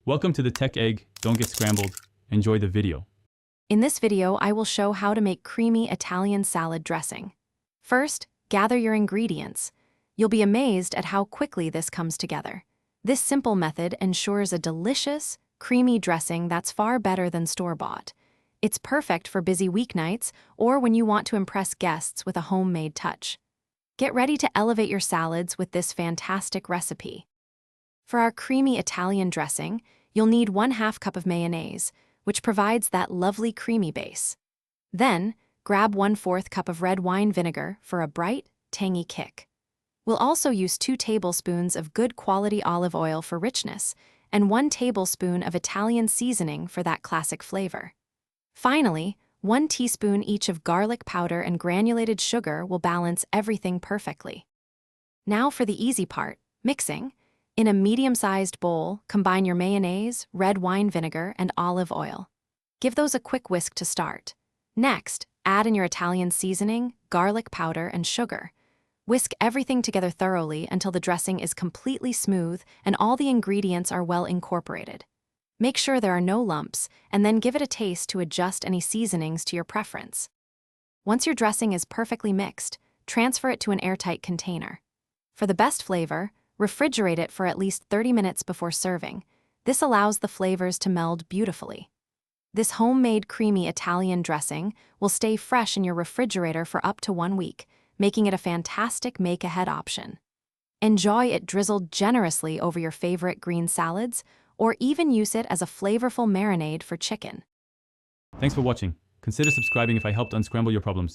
Welcome to the Tech Egg. Don't get scrambled. Enjoy the video. In this video, I will show how to make creamy Italian salad dressing. First, gather your ingredients. You'll be amazed at how quickly this comes together. This simple method ensures a delicious, creamy dressing that's far better than store-bought. It's perfect for busy weeknights or when you want to impress guests with a homemade touch. Get ready to elevate your salads with this fantastic recipe. For our creamy Italian dressing, you'll need 1/2 cup of mayonnaise, which provides that lovely creamy base. Then, grab 1/4 cup of red wine vinegar for a bright, tangy kick. We'll also use 2 tablespoons of good quality olive oil for richness and 1 tablespoon of Italian seasoning for that classic flavor. Finally, 1 teaspoon each of garlic powder and granulated sugar will balance everything perfectly. Now for the easy part, mixing. In a medium-sized bowl, combine your mayonnaise, red wine vinegar, and olive oil. Give those a quick whisk to start. Next, add in your Italian seasoning, garlic powder, and sugar. Whisk everything together thoroughly until the dressing is completely smooth and all the ingredients are well incorporated. Make sure there are no lumps, and then give it a taste to adjust any seasonings to your preference. Once your dressing is perfectly mixed, transfer it to an airtight container. For the best flavor, refrigerate it for at least 30 minutes before serving. This allows the flavors to meld beautifully. This homemade creamy Italian dressing will stay fresh in your refrigerator for up to 1 week, making it a fantastic make-ahead option. Enjoy it drizzled generously over your favorite green salads, or even use it as a flavorful marinade for chicken. Thanks for watching. Consider subscribing if I helped unscramble your problems.